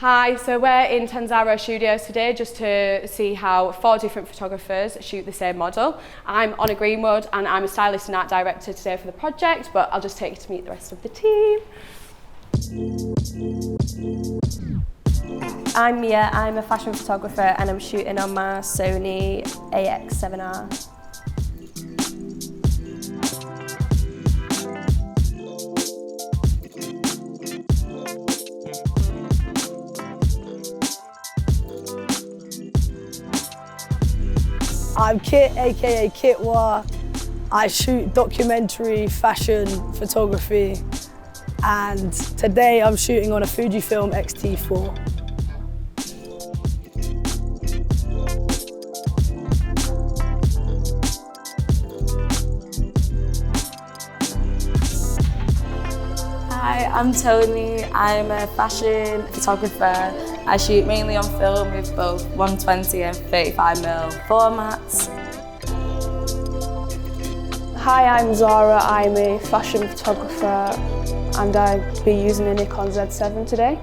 Hi, so we're in Tanzaro Studios today just to see how 4 different photographers shoot the same model. I'm Anna Greenwood and I'm a stylist and art director today for the project, but I'll just take you to meet the rest of the team. I'm Mia, I'm a fashion photographer and I'm shooting on my Sony AX7R. I'm Kit, aka Kitwa. I shoot documentary fashion photography, and today I'm shooting on a Fujifilm X-T4. Hi, I'm Toni. I'm a fashion photographer. I shoot mainly on film with both 120 and 35mm formats. Hi, I'm Zara. I'm a fashion photographer and I'll be using a Nikon Z7 today.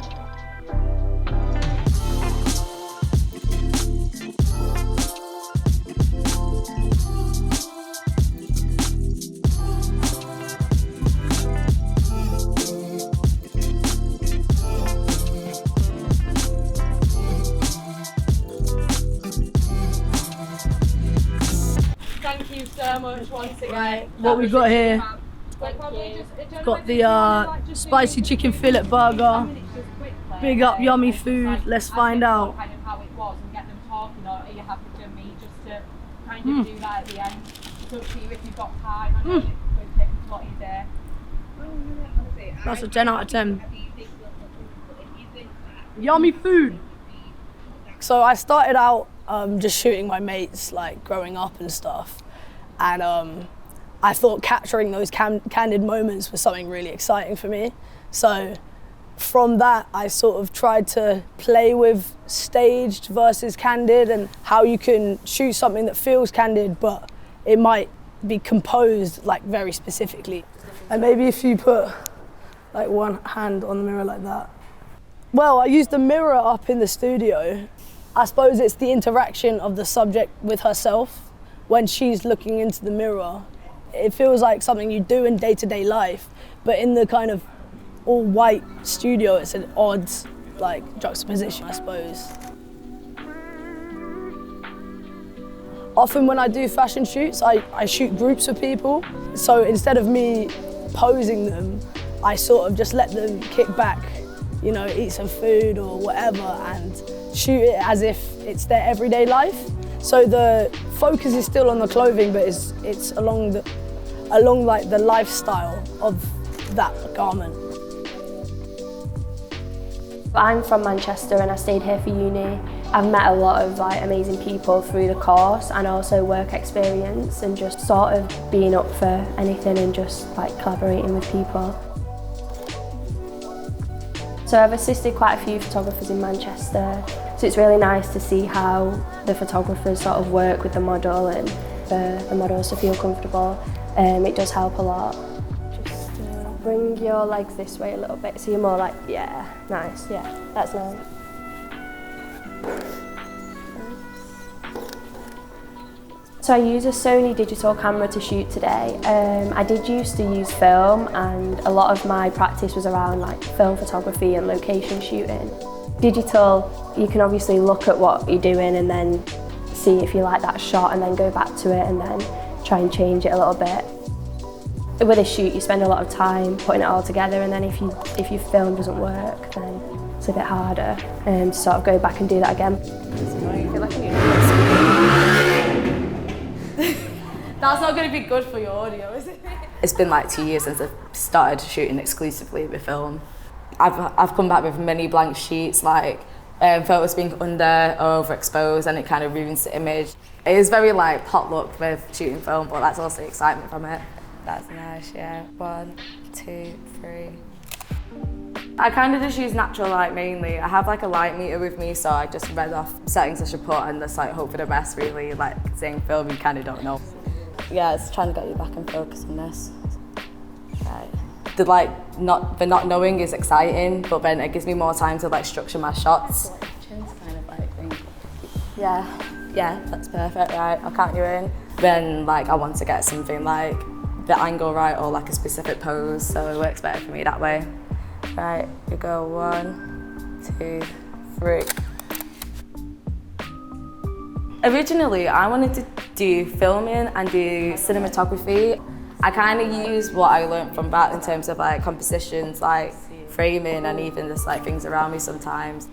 Thank you so much once again. Right, what we've got here, got the spicy chicken fillet burger. Big up, yummy food. Let's find out. Kind of how it was and get them talking, or are you happy for me just to kind of do that at the end? It's up to you if you've got time. I know it would take a lot of your day. That's a 10 out of 10. Yummy food. So I started out just shooting my mates, like growing up and stuff, and I thought capturing those candid moments was something really exciting for me. So from that, I sort of tried to play with staged versus candid and how you can shoot something that feels candid, but it might be composed like very specifically. And maybe if you put like one hand on the mirror like that. Well, I used the mirror up in the studio. I suppose it's the interaction of the subject with herself when she's looking into the mirror. It feels like something you do in day-to-day life, but in the kind of all-white studio, it's an odd like juxtaposition, I suppose. Often when I do fashion shoots, I shoot groups of people. So instead of me posing them, I sort of just let them kick back, you know, eat some food or whatever, and shoot it as if it's their everyday life. So the focus is still on the clothing, but it's along like the lifestyle of that garment. I'm from Manchester and I stayed here for uni. I've met a lot of like amazing people through the course and also work experience and just sort of being up for anything and just like collaborating with people. So I've assisted quite a few photographers in Manchester, so it's really nice to see how the photographers sort of work with the model and for the models to feel comfortable. It does help a lot. Just bring your legs this way a little bit so you're more like, yeah, nice, yeah, that's nice. So I use a Sony digital camera to shoot today. I did used to use film and a lot of my practice was around like film photography and location shooting. Digital, you can obviously look at what you're doing and then see if you like that shot and then go back to it and then try and change it a little bit. With a shoot, you spend a lot of time putting it all together, and then if your film doesn't work, then it's a bit harder to sort of go back and do that again. That's not going to be good for your audio, is it? It's been like 2 years since I've started shooting exclusively with film. I've come back with many blank sheets, like photos being under or overexposed, and it kind of ruins the image. It is very like potluck with shooting film, but that's also the excitement from it. That's nice, yeah. 1, 2, 3. I kind of just use natural light mainly. I have like a light meter with me, so I just read off settings I should put and just like hope for the best really. Like seeing film, you kind of don't know. Yeah, it's trying to get you back in focus on this. Right. the not knowing is exciting, but then it gives me more time to like structure my shots. Kind of like think, yeah, that's perfect, right, I'll count you in. Then like I want to get something like the angle right or like a specific pose, so it works better for me that way. Right, you go 1, 2, 3. Originally, I wanted to do filming and do cinematography. I kind of use what I learned from that in terms of like compositions, like framing and even just like things around me sometimes.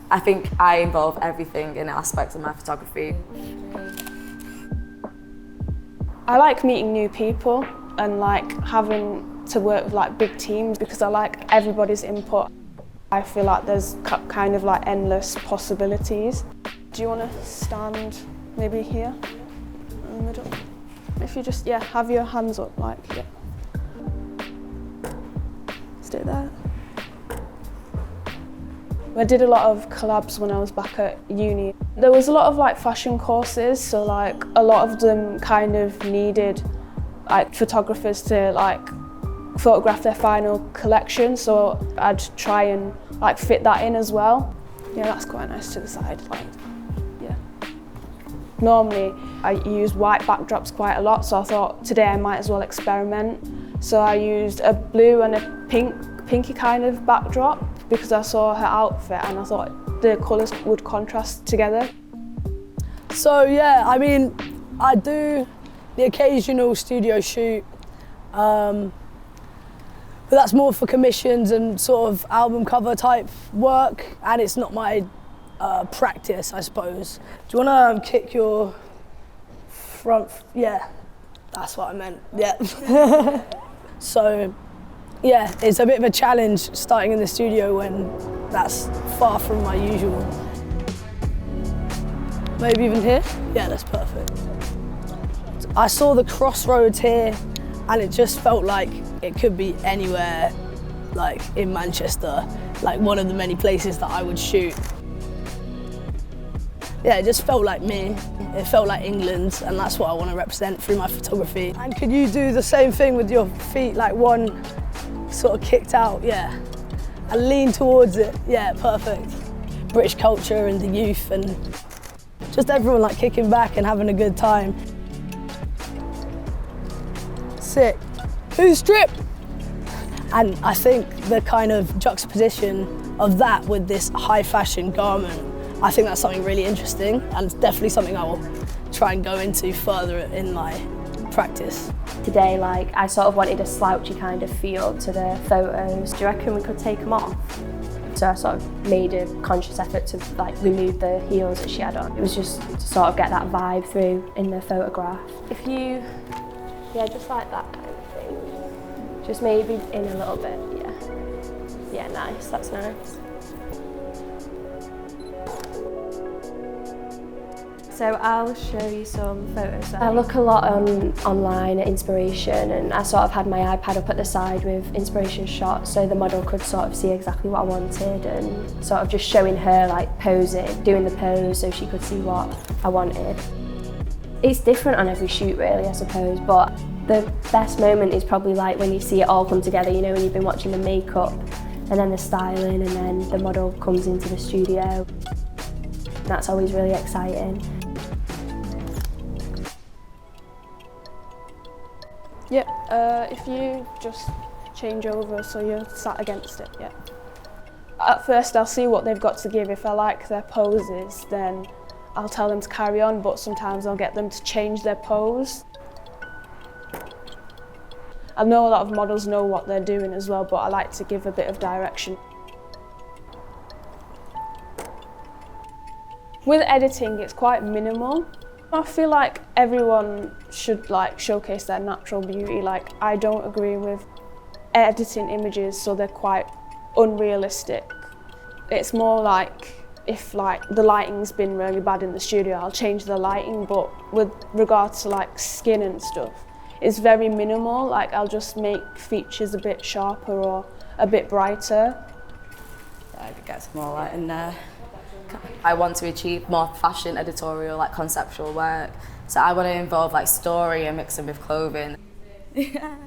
I think I involve everything in aspects of my photography. I like meeting new people and like having to work with like big teams because I like everybody's input. I feel like there's kind of like endless possibilities. Do you want to stand maybe here in the middle? If you just, have your hands up, like, Stay there. I did a lot of collabs when I was back at uni. There was a lot of like fashion courses, so like a lot of them kind of needed like photographers to like photograph their final collection, so I'd try and like fit that in as well. Yeah, that's quite nice to the side, like. Normally, I use white backdrops quite a lot, so I thought today I might as well experiment. So I used a blue and a pinky kind of backdrop because I saw her outfit and I thought the colours would contrast together. So yeah, I mean, I do the occasional studio shoot, but that's more for commissions and sort of album cover type work, and it's not my practice, I suppose. Do you want to kick your front? Yeah, that's what I meant, yeah. So, yeah, it's a bit of a challenge starting in the studio when that's far from my usual. Maybe even here? Yeah, that's perfect. I saw the crossroads here and it just felt like it could be anywhere, like in Manchester, like one of the many places that I would shoot. Yeah, it just felt like me. It felt like England, and that's what I want to represent through my photography. And could you do the same thing with your feet, like one sort of kicked out, yeah. And lean towards it, yeah, perfect. British culture and the youth and just everyone like kicking back and having a good time. Sick. Who's stripped? And I think the kind of juxtaposition of that with this high fashion garment, I think that's something really interesting and it's definitely something I will try and go into further in my practice. Today, like, I sort of wanted a slouchy kind of feel to the photos. Do you reckon we could take them off? So I sort of made a conscious effort to like remove the heels that she had on. It was just to sort of get that vibe through in the photograph. If you, just like that kind of thing. Just maybe in a little bit, yeah. Yeah, nice, that's nice. So I'll show you some photos. I look a lot online at inspiration, and I sort of had my iPad up at the side with inspiration shots so the model could sort of see exactly what I wanted, and sort of just showing her like posing, doing the pose so she could see what I wanted. It's different on every shoot really, I suppose, but the best moment is probably like when you see it all come together, you know, when you've been watching the makeup and then the styling and then the model comes into the studio. That's always really exciting. Yeah, if you just change over so you're sat against it, yeah. At first I'll see what they've got to give. If I like their poses, then I'll tell them to carry on, but sometimes I'll get them to change their pose. I know a lot of models know what they're doing as well, but I like to give a bit of direction. With editing, it's quite minimal. I feel like everyone should like showcase their natural beauty. Like, I don't agree with editing images so they're quite unrealistic. It's more like if like the lighting's been really bad in the studio, I'll change the lighting, but with regards to like skin and stuff, it's very minimal. Like, I'll just make features a bit sharper or a bit brighter. I could get some more light in there. I want to achieve more fashion editorial, like conceptual work. So I want to involve like story and mix them with clothing. Yeah.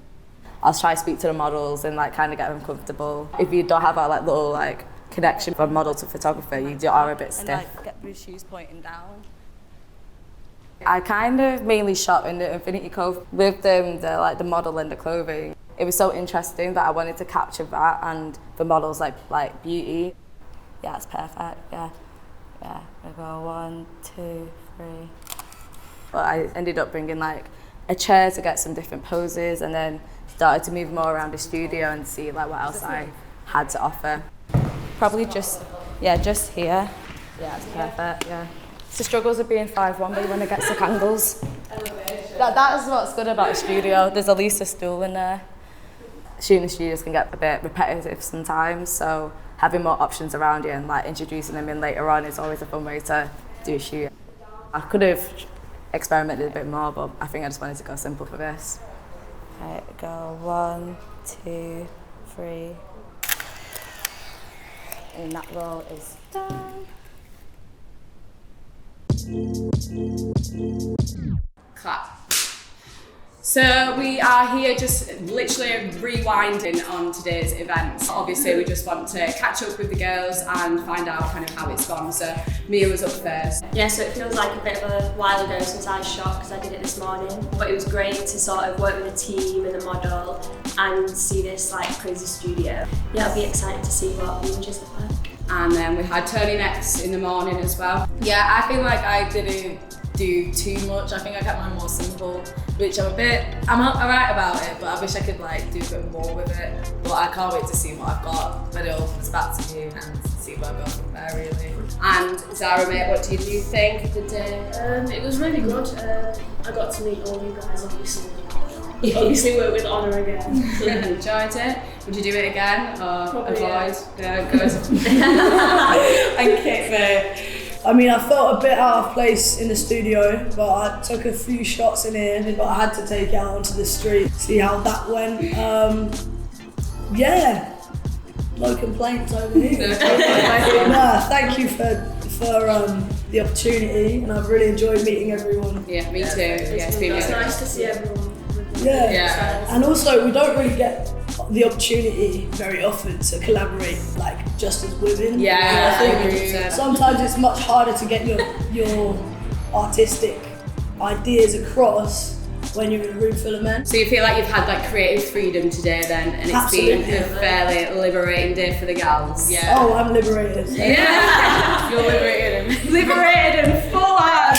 I'll try to speak to the models and like kind of get them comfortable. If you don't have a like little like connection from model to photographer, you are a bit stiff. And like get the shoes pointing down. I kind of mainly shot in the Infinity Cove with the model and the clothing. It was so interesting that I wanted to capture that and the models like beauty. Yeah, it's perfect. Yeah. I go 1, 2, 3. But I ended up bringing like a chair to get some different poses, and then started to move more around the studio and see like what else I had to offer. Probably just here. Yeah, it's perfect. Yeah. It's the struggles of being 5'1", but when it gets the angles. That is what's good about the studio. There's at least a stool in there. Shooting studios can get a bit repetitive sometimes, so having more options around you and like introducing them in later on is always a fun way to do a shoot. I could have experimented a bit more, but I think I just wanted to go simple for this. Right, go 1, 2, 3. And that roll is done. Clap. So we are here just literally rewinding on today's events. Obviously we just want to catch up with the girls and find out kind of how it's gone. So Mia was up first. Yeah, so it feels like a bit of a while ago since I shot because I did it this morning. But it was great to sort of work with a team and a model and see this like crazy studio. Yeah, I'll be excited to see what the images look like. And then we had Toni next in the morning as well. Yeah, I feel like I didn't do too much. I think I kept mine more simple, which I'm alright about it, but I wish I could like do a bit more with it. But I can't wait to see what I've got when it opens back to you and see where I go from there really. And Zara, mate, what did you think of the day? It was really good. I got to meet all you guys, obviously. Obviously work with Honour again. Enjoyed it. Would you do it again or Probably, avoid? Yeah, good. And Kit, I mean, I felt a bit out of place in the studio, but I took a few shots in here, but I had to take it out onto the street, see how that went. Yeah, no complaints over here. Thank you for the opportunity, and I've really enjoyed meeting everyone. Yeah, me too. Yeah, it's been It's really nice to see everyone. Yeah, and also we don't really get the opportunity very often to collaborate like just as women. Yeah, I think sometimes it's much harder to get your artistic ideas across when you're in a room full of men. So you feel like you've had like creative freedom today then, and it's been a fairly liberating day for the gals. Yeah. Oh, I'm liberated. Yeah. You're liberated. Liberated and full on.